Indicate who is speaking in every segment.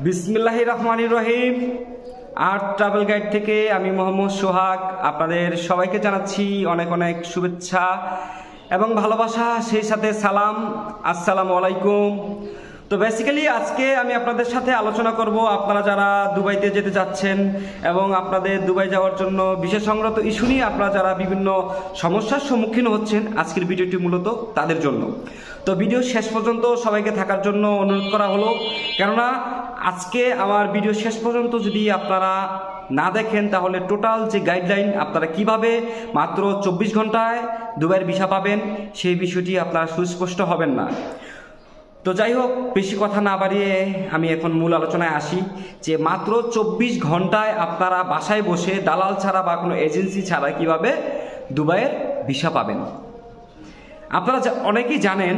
Speaker 1: বিসমিল্লাহির রহমানির রহিম। Art travel guide থেকে আমি মোহাম্মদ সোহাগ আপনাদের সবাইকে জানাচ্ছি অনেক অনেক শুভেচ্ছা এবং ভালোবাসা, সেই সাথে সালাম, আসসালামু আলাইকুম। তো বেসিক্যালি আজকে আমি আপনাদের সাথে আলোচনা করব আপনারা যারা দুবাইতে যেতে যাচ্ছেন এবং আপনাদের দুবাই যাওয়ার জন্য বিশেষ সংক্রান্ত ইস্যু নিয়ে আপনারা যারা বিভিন্ন সমস্যার সম্মুখীন হচ্ছেন, আজকের ভিডিওটি মূলত তাদের জন্য। তো ভিডিও শেষ পর্যন্ত সবাইকে থাকার জন্য অনুরোধ করা হলো, কেননা আজকে আমার ভিডিও শেষ পর্যন্ত যদি আপনারা না দেখেন তাহলে টোটাল যে গাইডলাইন আপনারা কিভাবে মাত্র 24 ঘন্টায় দুবাইয়ের ভিসা পাবেন সেই বিষয়টি আপনারা সুস্পষ্ট হবেন না। তো যাই হোক, বেশি কথা না বাড়িয়ে আমি এখন মূল আলোচনায় আসি যে মাত্র 24 ঘন্টায় আপনারা বাসায় বসে দালাল ছাড়া বা কোনো এজেন্সি ছাড়া কিভাবে দুবাইয়ের ভিসা পাবেন। আপনারা অনেকেই জানেন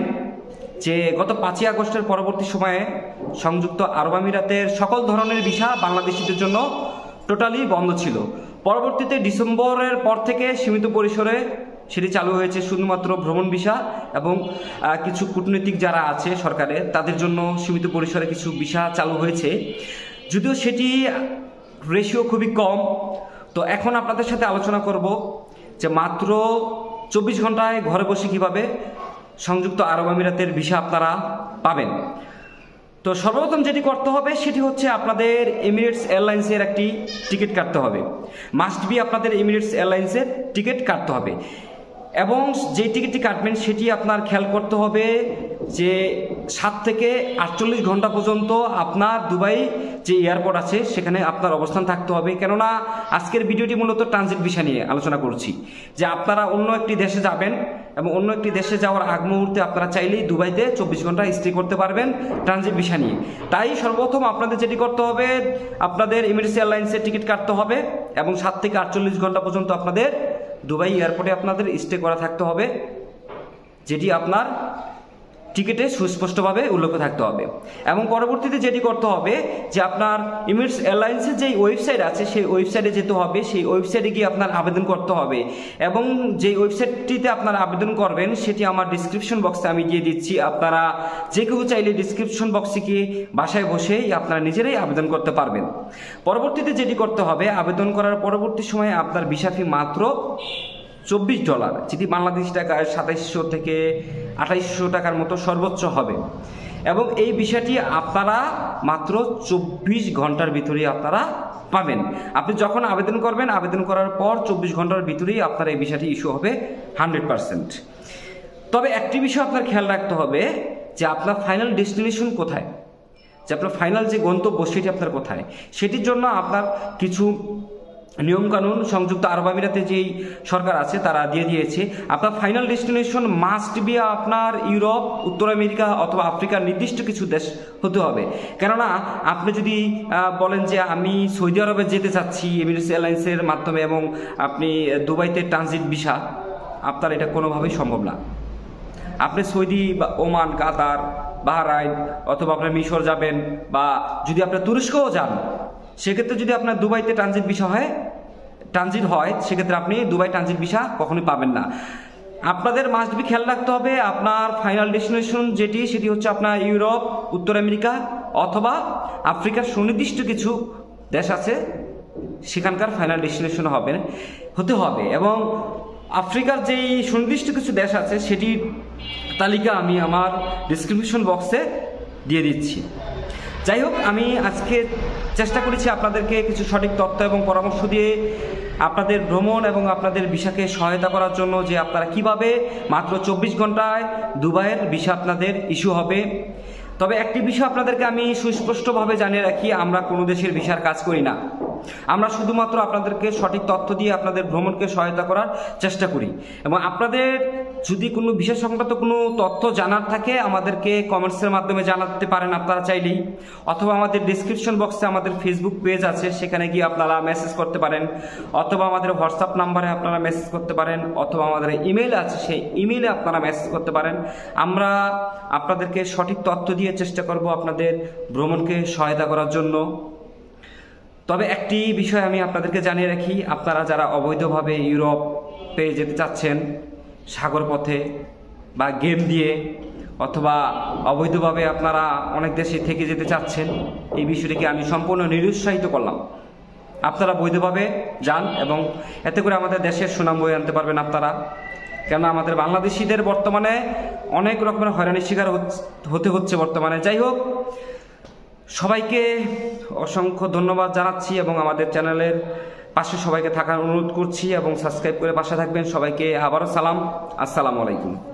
Speaker 1: যে গত 5ই আগস্টের পরবর্তী সময়ে সংযুক্ত আরব আমিরাতের সকল ধরনের ভিসা বাংলাদেশিদের জন্য টোটালি বন্ধ ছিল। পরবর্তীতে ডিসেম্বরের পর থেকে সীমিত পরিসরে সেটি চালু হয়েছে শুধুমাত্র ভ্রমণ ভিসা এবং কিছু কূটনৈতিক যারা আছে সরকারের তাদের জন্য সীমিত পরিসরে কিছু ভিসা চালু হয়েছে, যদিও সেটি রেশিও খুবই কম। তো এখন আপনাদের সাথে আলোচনা করব যে মাত্র 24 ঘন্টায় ঘরে বসে কিভাবে সংযুক্ত আরব আমিরাতের ভিসা আপনারা পাবেন। তো সর্বপ্রথম যেটি করতে হবে সেটি হচ্ছে আপনাদের এমিরেটস এয়ারলাইন্সের একটি টিকিট কাটতে হবে। মাস্ট বি আপনাদের এমিরেটস এয়ারলাইন্সের টিকিট কাটতে হবে এবং যে টিকিটটি কাটবেন সেটি আপনার খেয়াল করতে হবে যে 7 থেকে 48 ঘন্টা পর্যন্ত আপনার দুবাই যে এয়ারপোর্ট আছে সেখানে আপনার অবস্থান থাকতে হবে। কেননা আজকের ভিডিওটি মূলত ট্রানজিট ভিসা নিয়ে আলোচনা করছি, যে আপনারা অন্য একটি দেশে যাবেন এবং অন্য একটি দেশে যাওয়ার আগ মুহূর্তে আপনারা চাইলেই দুবাইতে 24 ঘন্টা স্টে করতে পারবেন ট্রানজিট ভিসা নিয়ে। তাই সর্বপ্রথম আপনাদের যেটি করতে হবে, আপনাদের এমিরেটস এয়ারলাইন্সের টিকিট কাটতে হবে এবং 7 থেকে 48 ঘন্টা পর্যন্ত আপনাদের দুবাই এয়ারপোর্টে আপনাদের স্টে করা থাকতে হবে, যেটি আপনার টিকিটে সুস্পষ্টভাবে উল্লেখ থাকতে হবে। এবং পরবর্তীতে যেটি করতে হবে যে আপনার এমিরেটস এয়ারলাইন্সের যেই ওয়েবসাইট আছে সেই ওয়েবসাইটে যেতে হবে, সেই ওয়েবসাইটে গিয়ে আপনার আবেদন করতে হবে এবং যেই ওয়েবসাইটটিতে আপনারা আবেদন করবেন সেটি আমার ডিসক্রিপশন বক্সে আমি দিয়ে দিচ্ছি। আপনারা যে কেউ চাইলে ডিসক্রিপশন বক্সে গিয়ে বাসায় বসেই আপনারা নিজেরাই আবেদন করতে পারবেন। পরবর্তীতে যেটি করতে হবে, আবেদন করার পরবর্তী সময়ে আপনার ভিসা ফি মাত্র $24, যেটি বাংলাদেশি টাকায় 2700 থেকে 2800 টাকার মতো সর্বোচ্চ হবে এবং এই বিষয়টি আপনারা মাত্র 24 ঘন্টার ভিতরেই আপনারা পাবেন। আপনি যখন আবেদন করবেন, আবেদন করার পর 24 ঘন্টার ভিতরেই আপনার এই বিষয়টি ইস্যু হবে 100%। তবে একটি বিষয় আপনার খেয়াল রাখতে হবে যে আপনার ফাইনাল ডেস্টিনেশন কোথায়, যে আপনার ফাইনাল যে গন্তব্য সেটি আপনার কোথায়, সেটির জন্য আপনার কিছু নিয়মকানুন সংযুক্ত আরব আমিরাতে যেই সরকার আছে তারা দিয়ে দিয়েছে। আপনার ফাইনাল ডেস্টিনেশন মাস্ট বি আপনার ইউরোপ, উত্তর আমেরিকা অথবা আফ্রিকার নির্দিষ্ট কিছু দেশ হতে হবে। কেননা আপনি যদি বলেন যে আমি সৌদি আরবে যেতে চাচ্ছি এমিরেটস এয়ারলাইন্সের মাধ্যমে এবং আপনি দুবাইতে ট্রানজিট ভিসা, আপনার এটা কোনোভাবেই সম্ভব না। আপনি সৌদি বা ওমান, কাতার, বাহরাইন অথবা আপনার মিশর যাবেন বা যদি আপনার তুরস্কও যান, সেক্ষেত্রে যদি আপনার দুবাইতে ট্রানজিট হয় সেক্ষেত্রে আপনি দুবাই ট্রানজিট ভিসা কখনোই পাবেন না। আপনাদের মাস্ট বি খেয়াল রাখতে হবে আপনার ফাইনাল ডেস্টিনেশন সেটি হচ্ছে আপনার ইউরোপ, উত্তর আমেরিকা অথবা আফ্রিকার সুনির্দিষ্ট কিছু দেশ আছে সেখানকার ফাইনাল ডেস্টিনেশন হতে হবে এবং আফ্রিকার যেই সুনির্দিষ্ট কিছু দেশ আছে সেটির তালিকা আমি আমার ডিসক্রিপশন বক্সে দিয়ে দিচ্ছি। যাই হোক, আমি আজকে চেষ্টা করেছি আপনাদেরকে কিছু সঠিক তথ্য এবং পরামর্শ দিয়ে আপনাদের ভ্রমণ এবং আপনাদের ভিসাকে সহায়তা করার জন্য, যে আপনারা কিভাবে মাত্র 24 ঘন্টায় দুবাইয়ের ভিসা আপনাদের ইস্যু হবে। তবে একটি বিষয় আপনাদেরকে আমি সুস্পষ্টভাবে জানিয়ে রাখি, আমরা কোনো দেশের ভিসার কাজ করি না। আমরা শুধুমাত্র আপনাদেরকে সঠিক তথ্য দিয়ে আপনাদের ভ্রমণকে সহায়তা করার চেষ্টা করি এবং আপনাদের যদি কোনো ভিসা সংক্রান্ত কোনো তথ্য জানার থাকে আমাদেরকে কমেন্টসের মাধ্যমে জানাতে পারেন আপনারা চাইলেই, অথবা আমাদের ডিসক্রিপশন বক্সে আমাদের ফেসবুক পেজ আছে সেখানে গিয়ে আপনারা মেসেজ করতে পারেন, অথবা আমাদের হোয়াটসঅ্যাপ নাম্বারে আপনারা মেসেজ করতে পারেন, অথবা আমাদের ইমেল আছে সেই ইমেইলে আপনারা মেসেজ করতে পারেন। আমরা আপনাদেরকে সঠিক তথ্য দিয়ে চেষ্টা করব আপনাদের ভ্রমণকে সহায়তা করার জন্য। তবে একটি বিষয় আমি আপনাদেরকে জানিয়ে রাখি, আপনারা যারা অবৈধভাবে ইউরোপে যেতে চাচ্ছেন সাগর পথে বা গেম দিয়ে অথবা অবৈধভাবে আপনারা অনেক দেশে থেকে যেতে চাচ্ছেন, এই বিষয়টিকে আমি সম্পূর্ণ নিরুৎসাহিত করলাম। আপনারা বৈধভাবে যান এবং এতে করে আমাদের দেশের সুনাম বয়ে আনতে পারবেন আপনারা। কেননা আমাদের বাংলাদেশিদের বর্তমানে অনেক রকমের হয়রানির শিকার হতে হচ্ছে বর্তমানে। যাই হোক, সবাইকে অসংখ্য ধন্যবাদ জানাচ্ছি এবং আমাদের চ্যানেলের পাশে সবাইকে থাকার অনুরোধ করছি এবং সাবস্ক্রাইব করে পাশে থাকবেন। সবাইকে আবারও সালাম, আসসালামু আলাইকুম।